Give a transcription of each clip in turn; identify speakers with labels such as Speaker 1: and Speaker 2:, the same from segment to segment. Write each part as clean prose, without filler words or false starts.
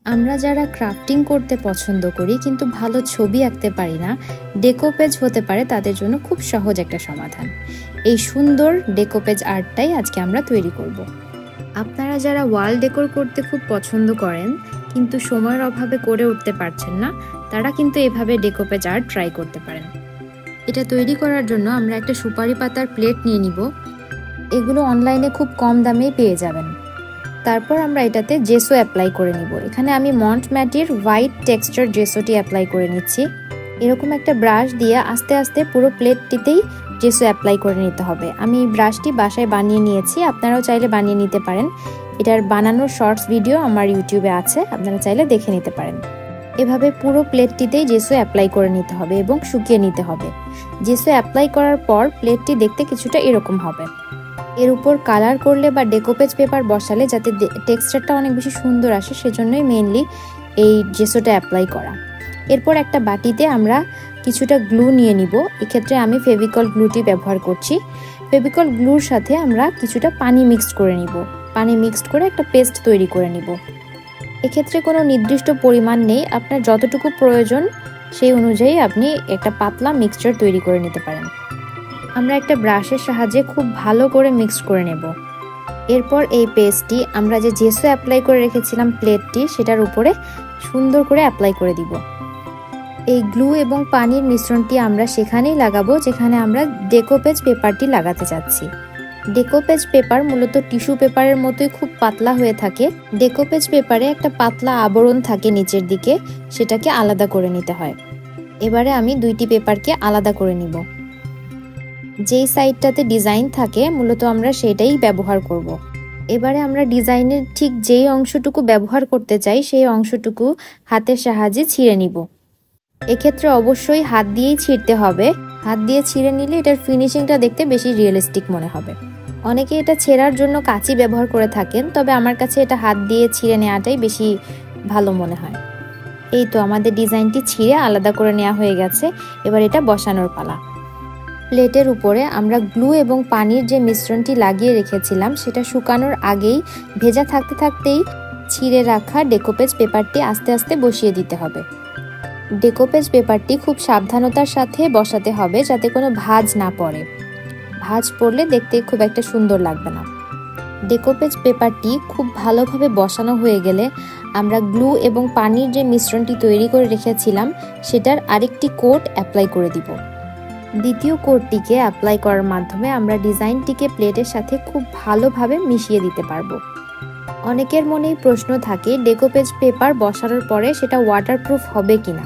Speaker 1: আমরা যারা ক্রাফটিং করতে পছন্দ করি কিন্তু ভালো ছবি আঁকতে পারি না, ডেকোপেজ হতে পারে তাদের জন্য খুব সহজ একটা সমাধান। এই সুন্দর ডেকোপেজ আর্টটাই আজকে আমরা তৈরি করব। আপনারা যারা ওয়াল ডেকোর করতে খুব পছন্দ করেন কিন্তু সময়ের অভাবে করে উঠতে পারছেন না, তারা কিন্তু এভাবে ডেকোপেজ আর্ট ট্রাই করতে পারেন। এটা তৈরি করার জন্য আমরা একটা সুপারি পাতার প্লেট নিয়ে নিব। এগুলো অনলাইনে খুব কম দামেই পেয়ে যাবেন। তারপর আমরা এটাতে জেসো অ্যাপ্লাই করে নিব। এখানে আমি মন্ট ম্যাটির হোয়াইট টেক্সচার জেসোটি অ্যাপ্লাই করে নিচ্ছি। এরকম একটা ব্রাশ দিয়ে আস্তে আস্তে পুরো প্লেটটিতেই জেসো অ্যাপ্লাই করে নিতে হবে। আমি এই ব্রাশটি বাসায় বানিয়ে নিয়েছি, আপনারাও চাইলে বানিয়ে নিতে পারেন। এটার বানানোর শর্টস ভিডিও আমার ইউটিউবে আছে, আপনারা চাইলে দেখে নিতে পারেন। এভাবে পুরো প্লেটটিতেই জেসো অ্যাপ্লাই করে নিতে হবে এবং শুকিয়ে নিতে হবে। জেসো অ্যাপ্লাই করার পর প্লেটটি দেখতে কিছুটা এরকম হবে। এর উপর কালার করলে বা ডেকোপেজ পেপার বসালে যাতে টেক্সচারটা অনেক বেশি সুন্দর আসে, সেজন্যই মেইনলি এই জেসোটা অ্যাপ্লাই করা। এরপর একটা বাটিতে আমরা কিছুটা গ্লু নিয়ে নিব। এক্ষেত্রে আমি ফেভিকল গ্লুটি ব্যবহার করছি। ফেভিকল গ্লুর সাথে আমরা কিছুটা পানি মিক্সড করে নিব। পানি মিক্সড করে একটা পেস্ট তৈরি করে নিব। এক্ষেত্রে কোনো নির্দিষ্ট পরিমাণ নেই, আপনার যতটুকু প্রয়োজন সেই অনুযায়ী আপনি একটা পাতলা মিক্সচার তৈরি করে নিতে পারেন। আমরা একটা ব্রাশের সাহায্যে খুব ভালো করে মিক্স করে নেব। এরপর এই পেস্টটি আমরা যে জেসো অ্যাপ্লাই করে রেখেছিলাম প্লেটটি, সেটার উপরে সুন্দর করে অ্যাপ্লাই করে দিব। এই গ্লু এবং পানির মিশ্রণটি আমরা সেখানেই লাগাবো যেখানে আমরা ডেকোপেজ পেপারটি লাগাতে চাচ্ছি। ডেকোপেজ পেপার মূলত টিস্যু পেপারের মতোই খুব পাতলা হয়ে থাকে। ডেকোপেজ পেপারে একটা পাতলা আবরণ থাকে নিচের দিকে, সেটাকে আলাদা করে নিতে হয়। এবারে আমি দুইটি পেপারকে আলাদা করে নিব। যেই সাইডটাতে ডিজাইন থাকে মূলত আমরা সেটাই ব্যবহার করব। এবারে আমরা ডিজাইনের ঠিক যেই অংশটুকু ব্যবহার করতে চাই সেই অংশটুকু হাতের সাহায্যে ছিঁড়ে নিব। এক্ষেত্রে অবশ্যই হাত দিয়েই ছিঁড়তে হবে। হাত দিয়ে ছিঁড়ে নিলে এটার ফিনিশিংটা দেখতে বেশি রিয়েলিস্টিক মনে হবে। অনেকে এটা ছেঁড়ার জন্য কাঁচি ব্যবহার করে থাকেন, তবে আমার কাছে এটা হাত দিয়ে ছিঁড়ে নেওয়াটাই বেশি ভালো মনে হয়। এই তো আমাদের ডিজাইনটি ছিঁড়ে আলাদা করে নেওয়া হয়ে গেছে। এবার এটা বসানোর পালা। প্লেটের উপরে আমরা গ্লু এবং পানির যে মিশ্রণটি লাগিয়ে রেখেছিলাম সেটা শুকানোর আগেই ভেজা থাকতে থাকতেই ছিঁড়ে রাখা ডেকোপেজ পেপারটি আস্তে আস্তে বসিয়ে দিতে হবে। ডেকোপেজ পেপারটি খুব সাবধানতার সাথে বসাতে হবে যাতে কোনো ভাঁজ না পড়ে। ভাঁজ পড়লে দেখতে খুব একটা সুন্দর লাগবে না। ডেকোপেজ পেপারটি খুব ভালোভাবে বসানো হয়ে গেলে আমরা গ্লু এবং পানির যে মিশ্রণটি তৈরি করে রেখেছিলাম সেটার আরেকটি কোট অ্যাপ্লাই করে দিব। দ্বিতীয় কোটটিকে অ্যাপ্লাই করার মাধ্যমে আমরা ডিজাইনটিকে প্লেটের সাথে খুব ভালোভাবে মিশিয়ে দিতে পারবো। অনেকের মনেই প্রশ্ন থাকে ডেকোপেজ পেপার বসানোর পরে সেটা ওয়াটারপ্রুফ হবে কিনা।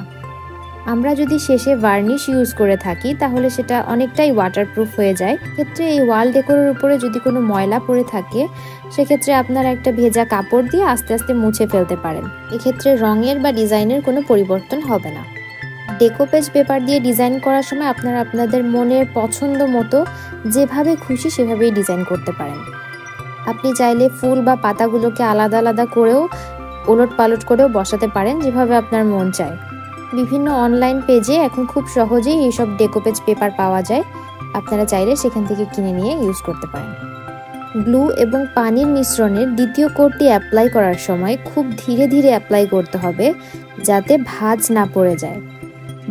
Speaker 1: আমরা যদি শেষে ভার্নিশ ইউজ করে থাকি তাহলে সেটা অনেকটাই ওয়াটারপ্রুফ হয়ে যায়। ক্ষেত্রে এই ওয়াল ডেকোরের উপরে যদি কোনো ময়লা পড়ে থাকে সেক্ষেত্রে আপনারা একটা ভেজা কাপড় দিয়ে আস্তে আস্তে মুছে ফেলতে পারেন। এক্ষেত্রে রঙের বা ডিজাইনের কোনো পরিবর্তন হবে না। ডেকোপেজ পেপার দিয়ে ডিজাইন করার সময় আপনারা আপনাদের মনের পছন্দ মতো যেভাবে খুশি সেভাবেই ডিজাইন করতে পারেন। আপনি চাইলে ফুল বা পাতাগুলোকে আলাদা আলাদা করেও ওলট পালট করেও বসাতে পারেন, যেভাবে আপনার মন চায়। বিভিন্ন অনলাইন পেজে এখন খুব সহজেই এইসব ডেকোপেজ পেপার পাওয়া যায়, আপনারা চাইলে সেখান থেকে কিনে নিয়ে ইউজ করতে পারেন। গ্লু এবং পানির মিশ্রণের দ্বিতীয় কোটটি অ্যাপ্লাই করার সময় খুব ধীরে ধীরে অ্যাপ্লাই করতে হবে যাতে ভাঁজ না পড়ে যায়।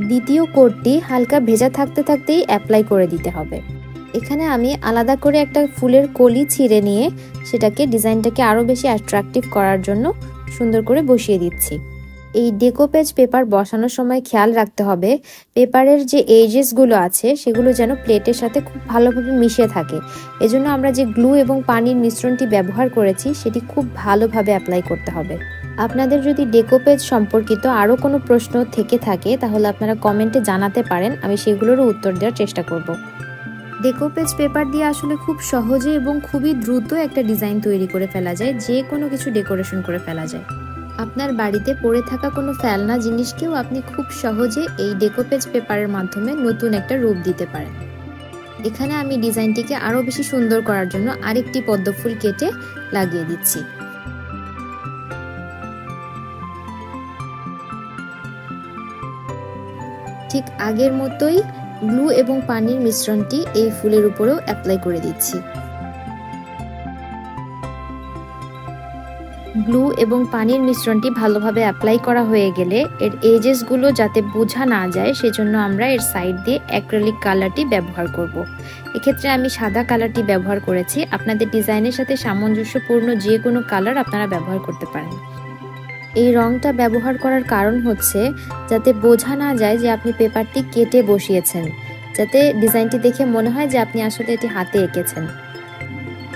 Speaker 1: দ্বিতীয় কোটটি হালকা ভেজা থাকতে থাকতেই অ্যাপ্লাই করে দিতে হবে। এখানে আমি আলাদা করে একটা ফুলের কলি ছিঁড়ে নিয়ে সেটাকে ডিজাইনটাকে আরও বেশি অ্যাট্রাকটিভ করার জন্য সুন্দর করে বসিয়ে দিচ্ছি। এই ডেকোপেজ পেপার বসানোর সময় খেয়াল রাখতে হবে পেপারের যে এজেসগুলো আছে সেগুলো যেন প্লেটের সাথে খুব ভালোভাবে মিশে থাকে। এজন্য আমরা যে গ্লু এবং পানির মিশ্রণটি ব্যবহার করেছি সেটি খুব ভালোভাবে অ্যাপ্লাই করতে হবে। আপনাদের যদি ডেকোপেজ সম্পর্কিত আরও কোনো প্রশ্ন থেকে থাকে তাহলে আপনারা কমেন্টে জানাতে পারেন, আমি সেগুলোরও উত্তর দেওয়ার চেষ্টা করব। ডেকোপেজ পেপার দিয়ে আসলে খুব সহজে এবং খুবই দ্রুত একটা ডিজাইন তৈরি করে ফেলা যায়, যে কোনো কিছু ডেকোরেশন করে ফেলা যায়। আপনার বাড়িতে পড়ে থাকা কোনো ফেলনা জিনিসকেও আপনি খুব সহজে এই ডেকোপেজ পেপারের মাধ্যমে নতুন একটা রূপ দিতে পারেন। এখানে আমি ডিজাইনটিকে আরও বেশি সুন্দর করার জন্য আরেকটি পদ্ম ফুল কেটে লাগিয়ে দিচ্ছি। ঠিক আগের মতোই গ্লু এবং পানির মিশ্রণটি এই ফুলের উপরেও অ্যাপ্লাই করে দিচ্ছি। গ্লু এবং পানির মিশ্রণটি ভালোভাবে অ্যাপ্লাই করা হয়ে গেলে এর এজেসগুলো যাতে বোঝা না যায় সেজন্য আমরা এর সাইড দিয়ে অ্যাক্রিলিক কালারটি ব্যবহার করব। এক্ষেত্রে আমি সাদা কালারটি ব্যবহার করেছি। আপনাদের ডিজাইনের সাথে সামঞ্জস্যপূর্ণ যে কোনো কালার আপনারা ব্যবহার করতে পারেন। এই রংটা ব্যবহার করার কারণ হচ্ছে যাতে বোঝা না যায় যে আপনি পেপারটি কেটে বসিয়েছেন, যাতে ডিজাইনটি দেখে মনে হয় যে আপনি আসলে এটি হাতে এঁকেছেন।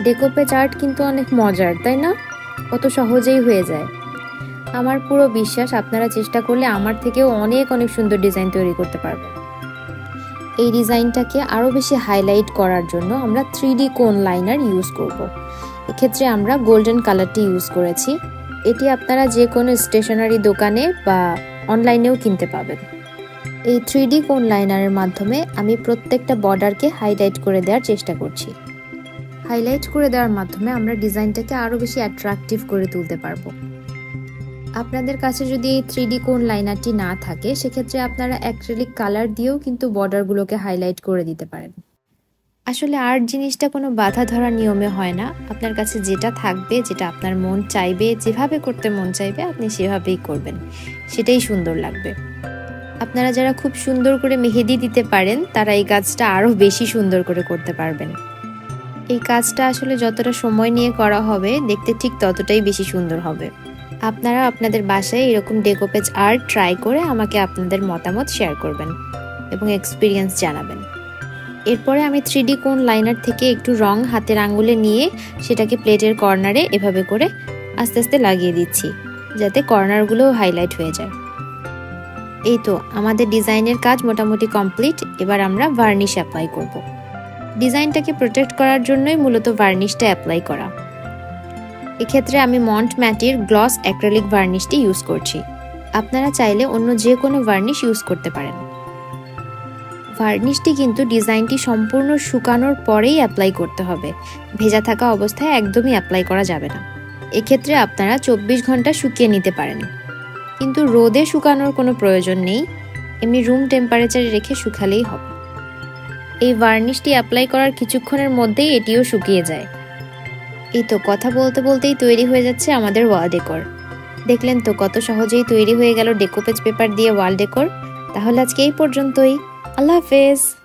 Speaker 1: ডেকোপেজ আর্ট কিন্তু অনেক মজার, তাই না? কত সহজেই হয়ে যায়। আমার পুরো বিশ্বাস আপনারা চেষ্টা করলে আমার থেকেও অনেক অনেক সুন্দর ডিজাইন তৈরি করতে পারবেন। এই ডিজাইনটাকে আরও বেশি হাইলাইট করার জন্য আমরা 3D কোন লাইনার ইউজ করব। এক্ষেত্রে আমরা গোল্ডেন কালারটি ইউজ করেছি। এটি আপনারা যে কোনো স্টেশনারি দোকানে বা অনলাইনেও কিনতে পাবেন। এই 3D কোন লাইনারের মাধ্যমে আমি প্রত্যেকটা বর্ডারকে হাইলাইট করে দেওয়ার চেষ্টা করছি। হাইলাইট করে দেওয়ার মাধ্যমে আমরা ডিজাইনটাকে আরও বেশি অ্যাট্রাকটিভ করে তুলতে পারবো। আপনাদের কাছে যদি এই 3D কোন লাইনারটি না থাকে সেক্ষেত্রে আপনারা অ্যাক্রিলিক কালার দিয়েও কিন্তু বর্ডারগুলোকে হাইলাইট করে দিতে পারেন। আসলে আর্ট জিনিসটা কোনো বাধা ধরা নিয়মে হয় না। আপনার কাছে যেটা থাকবে, যেটা আপনার মন চাইবে, যেভাবে করতে মন চাইবে আপনি সেভাবেই করবেন, সেটাই সুন্দর লাগবে। আপনারা যারা খুব সুন্দর করে মেহেদি দিতে পারেন তারা এই কাজটা আরও বেশি সুন্দর করে করতে পারবেন। এই কাজটা আসলে যতটা সময় নিয়ে করা হবে দেখতে ঠিক ততটাই বেশি সুন্দর হবে। আপনারা আপনাদের বাসায় এরকম ডেকোপেজ আর্ট ট্রাই করে আমাকে আপনাদের মতামত শেয়ার করবেন এবং এক্সপিরিয়েন্স জানাবেন। এরপরে আমি 3D কোন লাইনার থেকে একটু রং হাতের আঙ্গুলে নিয়ে সেটাকে প্লেটের কর্নারে এভাবে করে আস্তে আস্তে লাগিয়ে দিচ্ছি যাতে কর্নারগুলোও হাইলাইট হয়ে যায়। এই তো আমাদের ডিজাইনের কাজ মোটামুটি কমপ্লিট। এবার আমরা ভার্নিশ অ্যাপ্লাই করব। ডিজাইনটাকে প্রোটেক্ট করার জন্যই মূলত ভার্নিশটা অ্যাপ্লাই করা। এক্ষেত্রে আমি মন্ট ম্যাটির গ্লস অ্যাক্রিলিক ভার্নিশটি ইউজ করছি। আপনারা চাইলে অন্য যে কোনো ভার্নিশ ইউজ করতে পারেন। ভার্নিশটি কিন্তু ডিজাইনটি সম্পূর্ণ শুকানোর পরেই অ্যাপ্লাই করতে হবে। ভেজা থাকা অবস্থায় একদমই অ্যাপ্লাই করা যাবে না। এক্ষেত্রে আপনারা 24 ঘন্টা শুকিয়ে নিতে পারেন, কিন্তু রোদে শুকানোর কোনো প্রয়োজন নেই। এমনি রুম টেম্পারেচারে রেখে শুকালেই হবে। এই ভার্নিশটি অ্যাপ্লাই করার কিছুক্ষণের মধ্যেই এটিও শুকিয়ে যায়। এই তো কথা বলতে বলতেই তৈরি হয়ে যাচ্ছে আমাদের ওয়াল ডেকোর। দেখলেন তো কত সহজেই তৈরি হয়ে গেল ডেকোপেজ পেপার দিয়ে ওয়াল ডেকোর। তাহলে আজকে এই পর্যন্তই। আল্লাহ হাফেজ।